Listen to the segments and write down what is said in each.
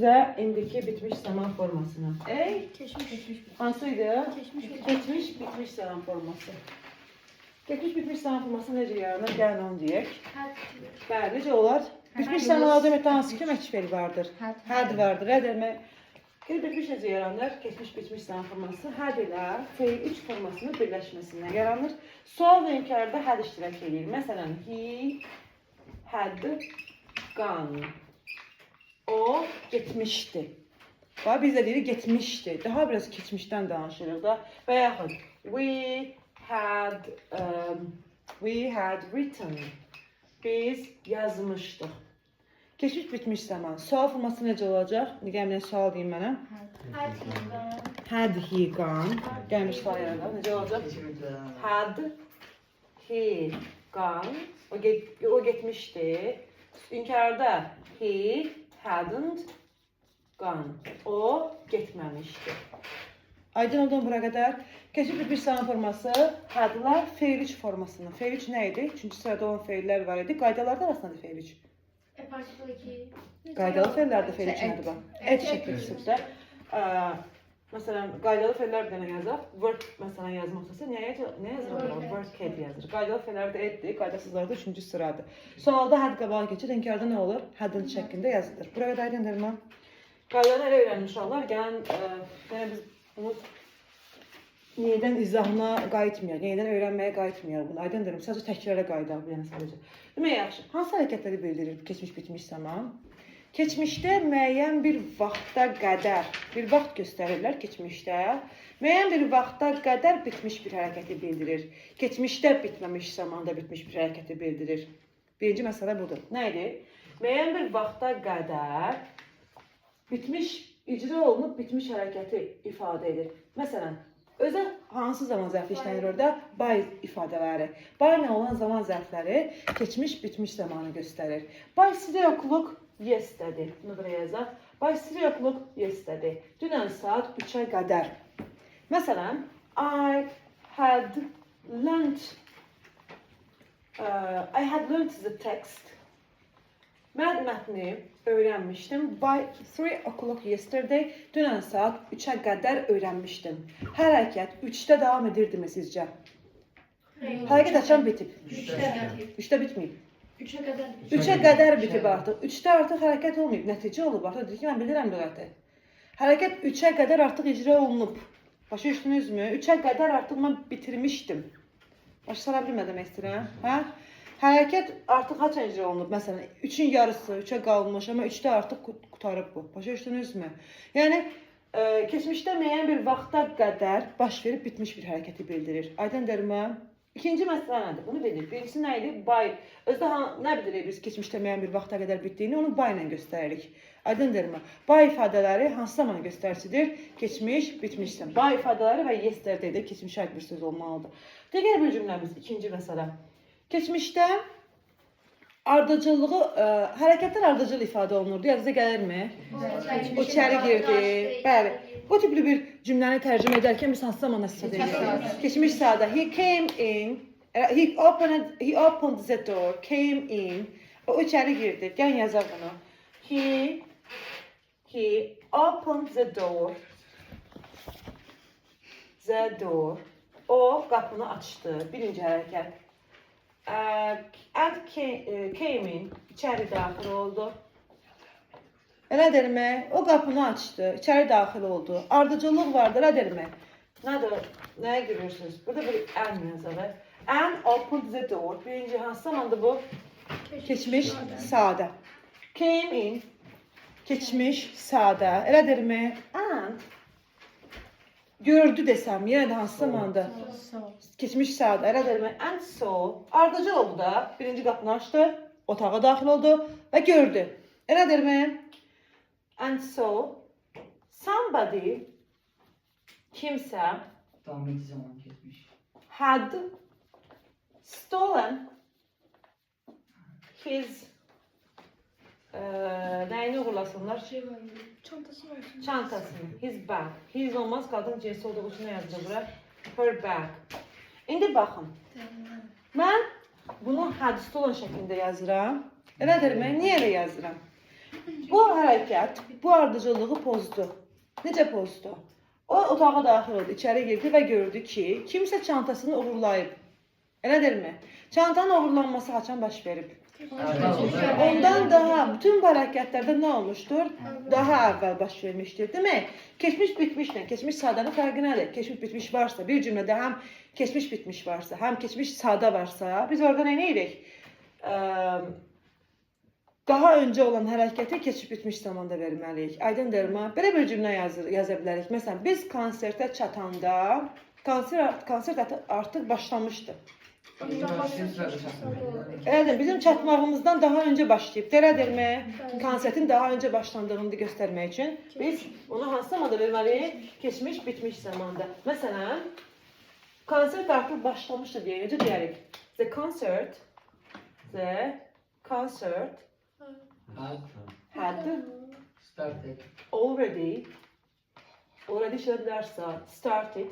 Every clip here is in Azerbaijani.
Ve indiki bitmiş zaman formasını. Geçmiş. Hansıydı? Geçmiş. Bitmiş zaman forması. Geçmiş bitmiş zaman forması necə yaranır? Gəlin onu deyək. Bəli, necə olar? Bitmiş zaman deməkdə hansı ki məkif eli vardır? Həd vardır. Həd demək. Bitmiş necə yaranır? Geçmiş bitmiş zaman forması həd ilə feil 3 formasının birləşməsindən yaranır. Sual və inkarda həd iştirak edir. Məsələn, he had gone. O getmişdi. Bax, biz də deyirik getmişdi. Daha biraz keçmişdən danışırıq da. Və yaxud we had written. Biz yazmışdıq. Keçmiş bitmiş zaman. Sual forması necə olacaq? Gəlin sual deyim mənə. Had he gone. Gəlin sual yaradaq. Necə olacaq? Had he gone. O getmişdi. İnkarda he hadn't gone. O getməmişdi. Aydın oldu bura qədər. Keçmiş bitmiş zaman forması hadla feil 3 formasının. Feil 3 nə idi? Çünki sırada olan feillər var idi. Qaydalarda arasındadır feil 3. Qaydalı feillərdə feil 3 nədir bax? Et şəkilsizdə. Məsələn, qaydalı feillər bir dənə yazaq. Work məsələn yazmaqdasa nə yazırıq? Work had yazırıq. Qaydalı feillərdə etdir, qaydasızlarda 3-cü sıradır. Sualda had qabağa keçir, inkarda nə olur? Hadın şəklində yazılır. Buraya da aydındır mı? Qaydaları elə öyrənmiş olar. Gəlin, biz bunu yenidən izahına qayıtmayaq, yenidən öyrənməyə qayıtmayaq bunu. Aydındır mı? Sadəcə təkrara qayıdaq bu yəni sadəcə. Demək yaxşı. Hansı hərəkətləri bildirir keçmiş bitmiş zaman? Keçmişdə müəyyən bir vaxta qədər, bir vaxt göstərirlər keçmişdə. Müəyyən bir vaxta qədər bitmiş bir hərəkəti bildirir. Keçmişdə bitməmiş zamanda bitmiş bir hərəkəti bildirir. Birinci məsələ budur. Nə idi? Müəyyən bir vaxta qədər bitmiş, icra olunub bitmiş hərəkəti ifadə edir. Məsələn, özə hansı zaman zərfi işlənir orada? By ifadələri. By nə olan zaman zərfləri keçmiş bitmiş zamanı göstərir. By 3 o'clock yesterday. Bunu buraya yazaq. By 3 o'clock yesterday. Dünən saat 3-ə qədər. Məsələn, I had learnt the text. Mən mətni öyrənmişdim. By 3 o'clock yesterday. Dünən saat 3-ə qədər öyrənmişdim. Hərəkət 3-də davam edirdimi sizcə? Hərəkət açan bitib. 3-də bitməyib. 3'ə qədər bitib artıq. 3'də artıq hərəkət olmayıb. Nəticə olub. Artıq dedik ki, mən bilirəm lüğəti. Hərəkət 3'ə qədər artıq icra olunub. Başa düşdünüzmü? 3'ə qədər artıq mən bitirmişdim. Başa sala bilmədim istəyirəm. Hə? Hərəkət artıq haça icra olunub. Məsələn, 3'ün yarısı 3'ə qalmış, amma 3'də artıq qutarıb bu. Başa düşdünüzmü? Yəni, keçmişdə müəyyən bir vaxta qədər baş verib bitmiş bir hərəkəti bildirir. Aydındırmı? İkinci məsələ nədir? Bunu bilir. Birincisi nə idi? By. Özdə nə bilirik biz keçmişdə müəyyən bir vaxta qədər bitdiyini, onu by ilə göstəririk. Aydındırmı? By ifadələri hansı zaman göstəricidir? Keçmiş, bitmişsən. By ifadələri və yesterday-də keçmişə aid bir söz olmalıdır. Digər bir cümləmiz, ikinci məsələ. Keçmişdə ardıcıllığı, hərəkətlər ardıcıl ifadə olunurdu. Yadınıza gəlirmi? O içəri girdi. Bəli. Bu tipli bir cümləni tərcümə edərkən biz hansı zaman istifadə edirik? Keçmiş sırada. He came in, he opened the door, came in. O içəri girdi. Gəlin yazaq bunu. He opened the door. The door. O qapını açdı. Birinci hərəkət. And came in. İçəri daxil oldu. Elədirmi? O qapını açdı, içəri daxil oldu. Ardıcıllıq vardır, elədirmi? Nədir? Nəyə görürsünüz? Burada bir an yazılır. And opened the door. Birinci hansı zamandır bu? Keçmiş sadə. Came in. Keçmiş sadə. Elədirmi? And gördü desəm, yenə də hansı zamandır? Keçmiş sadə. Elədirmi? And so. Ardıcıl oldu da. Birinci qapını açdı, otağa daxil oldu və gördü. Elədirmi? And so, somebody, kimsə, had stolen his, nəyini uğurlasınlar? Çantasını, his bag. His olmaz, qadın cinsi olduğu üçün nə yazılır bura? Her bag. İndi baxın, mən bunu had stolen şəklində yazıram. Elədirmi? Niyə elə yazıram? Bu hərəkət, bu ardıcıllığı pozdu. Necə pozdu? O otağa daxil oldu, içəri girdi və gördü ki, kimsə çantasını uğurlayıb. Elədirmi? Çantanın uğurlanması haçan baş verib? Ondan daha bütün bu hərəkətlərdə nə olmuşdur? Daha əvvəl baş vermişdir. Demək, keçmiş bitmişlə, keçmiş sadanın fərqi nədir? Keçmiş bitmiş varsa, bir cümlədə həm keçmiş bitmiş varsa, həm keçmiş sada varsa, biz orada nə edirik? Daha öncə olan hərəkəti keçmiş bitmiş zamanda verməliyik. Aydındırmı? Belə bir cümlə yaza bilərik. Məsələn, biz konsertə çatanda, konsert artıq başlamışdı. Elədir, bizim çatmağımızdan daha öncə başlayıb. Elədirmi? Konsertin daha öncə başlandığını göstərmək üçün biz onu hansı zamanda verməliyik? Keçmiş, bitmiş zamanda. Məsələn, konsert artıq başlamışdı deyə necə deyərik? The concert had already işlə bilərsə, started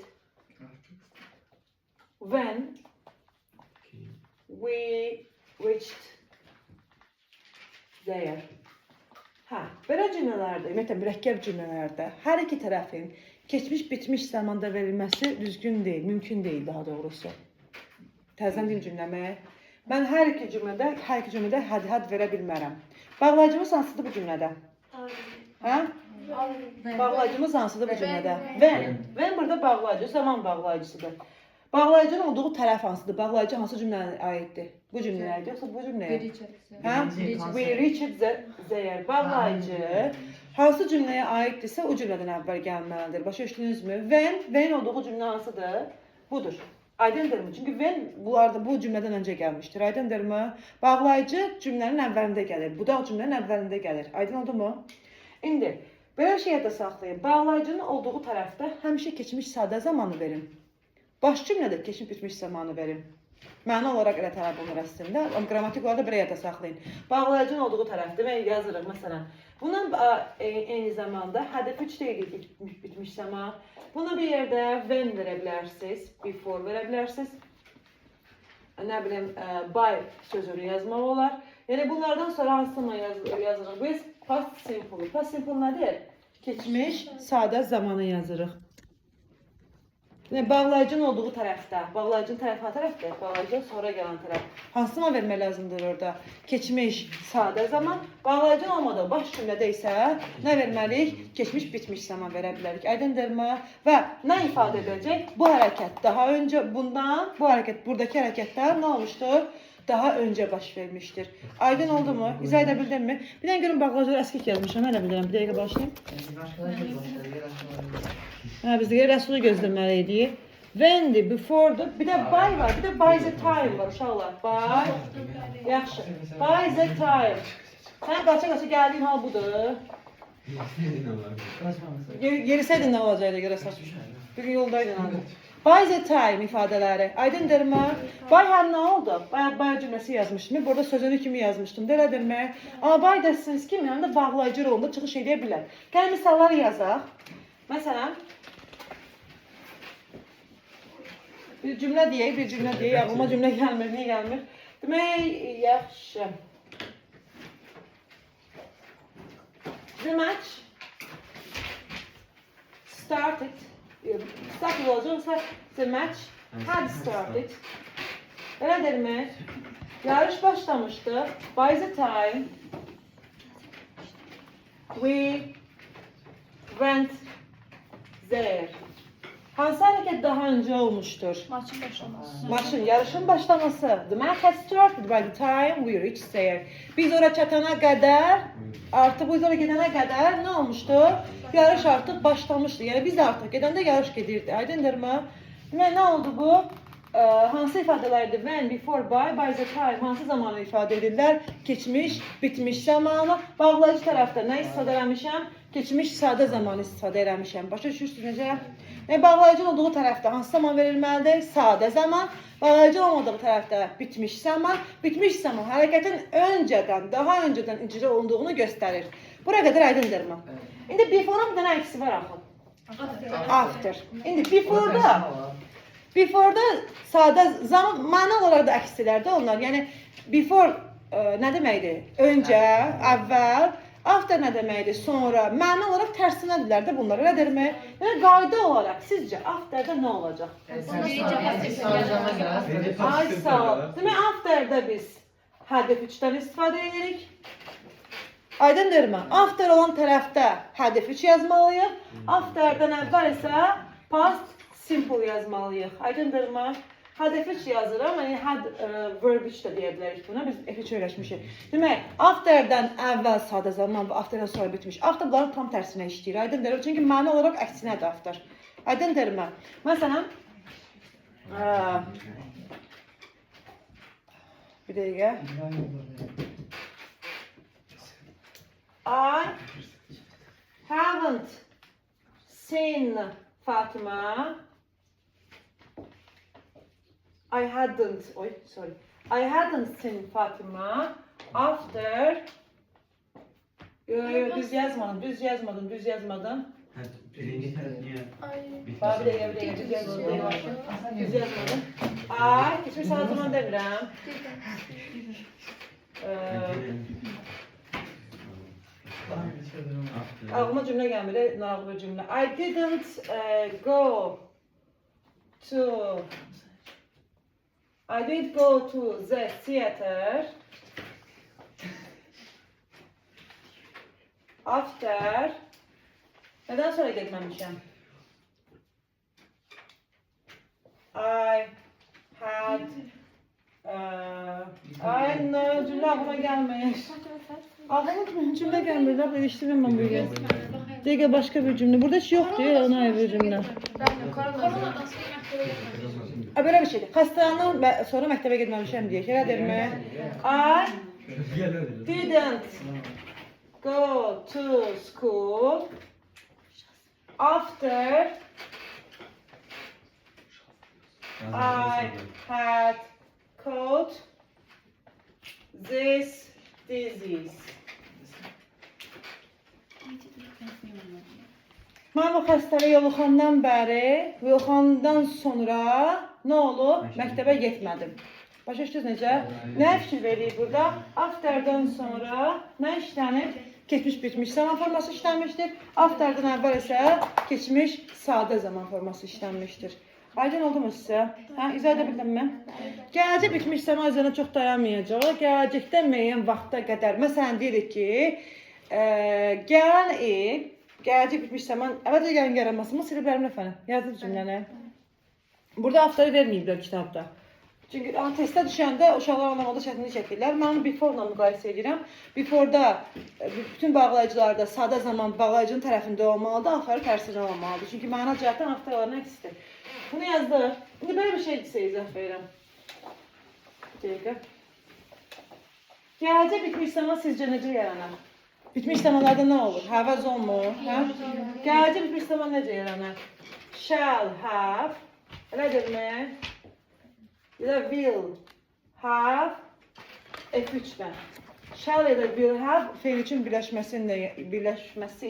when we reached there. Belə cümlələrdə, ümumiyyətlə mürəkkəb cümlələrdə hər iki tərəfin keçmiş, bitmiş zamanda verilməsi düzgün deyil, mümkün deyil daha doğrusu. Təzədən deyim cümləmi. Mən hər iki cümlədə had verə bilmərəm. Bağlayıcımız hansıdır bu cümlədə? Bağlayıcımız hansıdır bu cümlədə? When burada bağlayıcı, zaman bağlayıcısıdır. Bağlayıcının olduğu tərəf hansıdır? Bağlayıcı hansı cümləyə aiddir? Bu cümləyə aiddir, yoxsa bu cümləyə? We reached there. Bağlayıcı hansı cümləyə aiddirsə o cümlədən əvvəl gəlməlidir. Başa düşdünüzmü? When olduğu cümlə hansıdır? Budur. Aydındırmı? Çünki when bu cümlədən öncə gəlmişdir. Aydındırmı? Bağlayıcı cümlənin əvvəlində gəlir. Budaq cümlənin əvvəlində gəlir. Aydın oldu mu? İndi belə şey yadda saxlayın. Bağlayıcının olduğu tərəfdə həmişə keçmiş sadə zamanı verin. Baş cümlədə keçmiş bitmiş zamanı verin. Məna olaraq elə tələb olunur əslində. Qrammatik olaraq da belə yadda saxlayın. Bağlayıcının olduğu tərəfdə mən yazırıq məsələn. Bunun eyni zamanda hədəf 3 deyilik bitmiş zaman. Buna bir yerdə when verə bilərsiniz, before verə bilərsiniz. Nə bilim, by sözünü yazmaq olar. Yəni bunlardan sonra hansı zaman yazırıq? Biz past simple. Past simple nədir? Keçmiş sadə zamanı yazırıq. Bağlayıcının olduğu tərəfdə, bağlayıcının tərəfi tərəfdir, bağlayıcının sonra gələn tərəf. Hansı zaman vermək lazımdır orada? Keçmiş, sadə zaman. Bağlayıcının olmadığı baş cümlədə isə nə verməliyik? Keçmiş, bitmiş zaman verə bilərik. Aydındırmı? Və nə ifadə edəcək? Bu hərəkət daha öncə bundan, bu hərəkət, buradakı hərəkətlər nə olmuşdur? Daha öncə baş vermişdir. Aydın oldu mu? İzah edə bildin mi? Bir dənə görün bağlayıcıları əskik yazmışam, hələ bilirəm. Bir dəqiqə başlayayım. Biz de rəsulu gözləməliydik. When'dir, before'dur. Bir də by var, bir də by the time var uşaqlar. By, yaxşı. By the time. Sən qaça-qaça gəldiyin hal budur. Yerisəydin nə olacaqdı görə saçmışam. Bir gün yoldaydın. By the time ifadələri. Aydındırmı? By həm nə oldu? By cümləsi yazmışdım. Burada sözünü kimi yazmışdım. Elədirmi? Amma by desiniz kimi həm də bağlayıcı rolunda çıxış edə bilər. Gəlin misallar yazaq. Məsələn, bir cümlə deyək, ağlıma cümlə gəlmir, niyə gəlmir? Demək, yaxşı. The match started olacaqsa, the match had started. Elədirmi? Yarış başlamışdı. By the time we went there. Hansı hərəkət daha öncə olmuşdur? Maçın başlaması. Maçın, yarışın başlaması. The match had started by the time we reached there. Biz ora çatana qədər, artıq biz ora gedənə qədər nə olmuşdur? Yarış artıq başlamışdı. Yəni biz artıq gedəndə yarış gedirdi. Aydındırmı? Demək, nə oldu bu? Hansı ifadələrdir? When, before, by the time. Hansı zamanı ifadə edirlər? Keçmiş, bitmiş zamanı. Bağlayıcı tərəfdə nə istifadə eləmişəm? Keçmiş sadə zamanı istifadə eləmişəm. Başa düşürsünüz necə? Bağlayıcının olduğu tərəfdə hansı zaman verilməlidir? Sadə zaman. Bağlayıcı olmadığı tərəfdə bitmiş zaman. Bitmiş zaman hərəkətin öncədən, daha öncədən icra olunduğunu göstərir. Bura qədər aydındırmı? İndi before-un bir dənə əksi var axı. After. İndi before'da sadə zaman, məna olaraq da əksilərdə onlar. Yəni before nə deməkdir? Öncə, əvvəl. After nə deməkdir? Sonra. Məna olaraq tərsinədirlər də bunlar. Elə demək. Yəni qayda olaraq sizcə afterdə nə olacaq? Ay sağ ol. Demək afterdə biz hədəf 3-dən istifadə edirik. Aydındırmı? After olan tərəfdə hədəf 3 yazmalıyıq. Afterdən əvvəl isə past simple yazmalıyıq. Aydındırmı? Hədəf 3 yazırıq. Yəni verb 3 də deyə bilərik buna. Biz F3 öyrəşmişik. Demək, afterdən əvvəl sadə zaman və afterdən sonra bitmiş. After bunların tam tərsinə işləyir. Aydındırmı? Çünki məna olaraq əksinədir after. Aydındırmı? Məsələn, bir dəqiqə. I haven't seen Fatima. I hadn't seen Fatima after. Düz yazmadım. Birinci tərəf niyə? Bir dəqiqə, düz yazmadım. Keçmiş sana zaman demirəm. Ağlıma cümlə gəlmir, nağlı cümlə. I didn't go to the theater after. Nədən sonra getməmişəm? Cümlə ağlıma gəlməyir. Cümlə gəlmir, değiştirmem ben böyle. Dəqiqə başqa bir cümlə. Burada heç yoxdur ya, ona ayrı bir cümlə. Belə bir şeydir. Xəstəlandım və sonra məktəbə getməmişəm deyək. Elə deyirmi? I didn't go to school after I had caught this disease. Mən bu xəstəliyə yoluxandan bəri, yoluxandan sonra nə olub? Məktəbə getmədim. Başa düşdünüz necə? Nə fikir veririk burada? Afterdən sonra nə işlənib? Keçmiş bitmiş zaman forması işlənmişdir. Afterdən əvvəl isə keçmiş sadə zaman forması işlənmişdir. Aydın oldu mu sizə? İzah edə bildim mi? Gələcək bitmiş zaman üzərində çox dayanmayacaq. Gələcəkdə müəyyən vaxta qədər. Məsələn, deyirik ki, gələn il, gələcək bitmiş zaman, əvvəlcə gəlin yaranmasını siliblərim efendim. Yazdım cümləni. Burada after'ı verməyiblər kitabda. Çünki testə düşəndə uşaqlar anlamada çətinlik çəkirlər. Mən before-la müqayisə edirəm. Before-da bütün bağlayıcılarda sadə zaman bağlayıcının tərəfində olmalıdır, after tərsinə olmalıdır. Çünki məna cəhətdən afterların əksidir. Bunu yazdıq. İndi belə bir şeydirsə izah verirəm. Dəqiqə. Gələcək bitmiş zaman sizcə necə yaranır? Bitmiş zamanlarda nə olur? Həvəz olmur. Gələcək bitmiş zaman necə yaranır? Shall have, elədirmi? Ya da will have F3'dən. Shall ya da will have feil üçün birləşməsi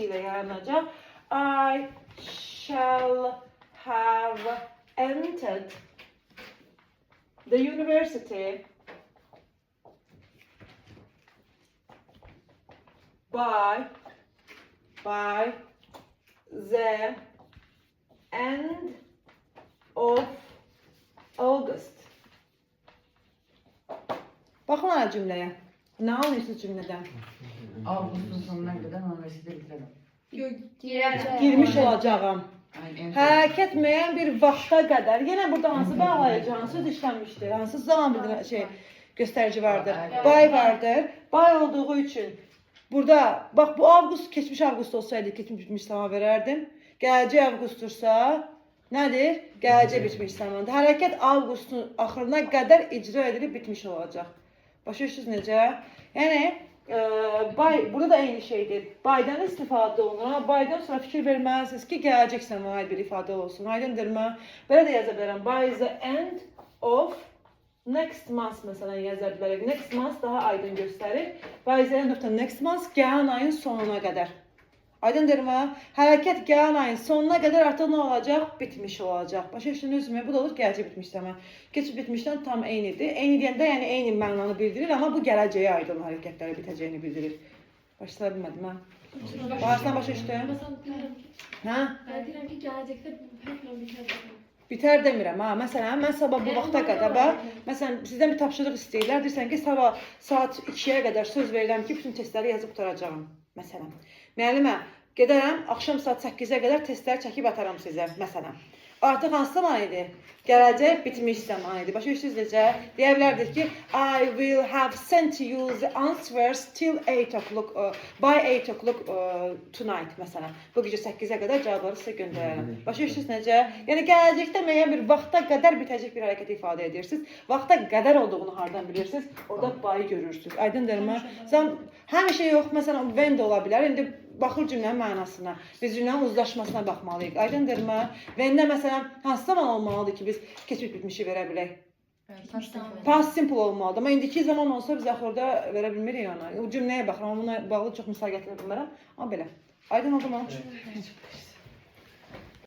ilə yaranacaq. I shall have entered the university by the end of August. Baxın ana cümləyə. Nə anlıyorsunuz cümlədən? Ağustos'un sonuna kadar üniversitede bitiremem. Girmiş olacağım. Hərəkət müəyyən bir vaxta qədər. Yenə burada hansı bağlayıcı, hansı söz işlənmişdir, hansı zaman göstərici vardır. Bay vardır. Bay olduğu üçün burada, bax bu avqust, keçmiş avqust olsaydı, keçmiş bitmiş zaman verərdim. Gələcək avqustursa, nədir? Gələcək bitmiş zamandır. Hərəkət avqustun axırına qədər icra edilib bitmiş olacaq. Başa düşdünüz necə? Yəni, burada da eyni şeydir. Baydan istifadə olunur. Amma baydan sonra fikir verməlisiniz ki, gələcək zamana aid bir ifadə olsun. Aydındırmı? Belə də yaza bilərəm. By the end of next month məsələn yaza bilərək. Next month daha aydın göstərir. By the end of the next month gələn ayın sonuna qədər. Aydındırmı? Hərəkət gələn ayın sonuna qədər artıq nə olacaq? Bitmiş olacaq. Başa düşdünüzmü? Bu da olur gələcək bitmiş zaman. Keçib bitmişdən tam eynidir. Eyni deyəndə yəni eyni mənanı bildirir, amma bu gələcəyə aid olan hərəkətləri bitəcəyini bildirir. Başlaya bilmədim ha. Başına başa düşdün? Məsələn, deyirəm ki, Hə? deyirəm ki, gələcəkdə həklə bitəcək. Bitər demirəm ha. Məsələn, mən sabah bu vaxta qədər bax, məsələn, sizdən bir tapşırıq istəyirlər. Deyirsən ki, sabah saat 2-yə qədər söz verirəm ki, bütün testləri yazıb qurtaracağam. Məsələn. Müəllimə, gedərəm, axşam saat 8-ə qədər testləri çəkib ataram sizə, məsələn. Artıq hansı zaman idi? Gələcək bitmiş zaman idi. Başa düşdünüz necə? Deyə bilərdik ki, I will have sent you the answers till 8 o'clock, by 8 o'clock tonight, məsələn. Bu gecə 8-ə qədər cavabları sizə göndərərəm. Başa düşdünüz necə? Yəni gələcəkdə müəyyən bir vaxta qədər bitəcək bir hərəkət ifadə edirsiniz. Vaxta qədər olduğunu hardan bilirsiniz? Orada by görürsünüz. Aydındırmı? Sən həmişə yox, məsələn, when də ola bilər. İndi baxır cümlənin mənasına, biz cümlənin uzlaşmasına baxmalıyıq. Aydındırmı? When-də məsələn hansı zaman olmalıdır ki, biz keçmiş bitmişi verə bilək? Past simple olmalıdır. Amma indiki zaman olsa biz axırda verə bilmirik ona. O cümləyə baxıram, amma buna bağlı çox misal gətirə bilmərəm. Amma belə. Aydın oldu mu?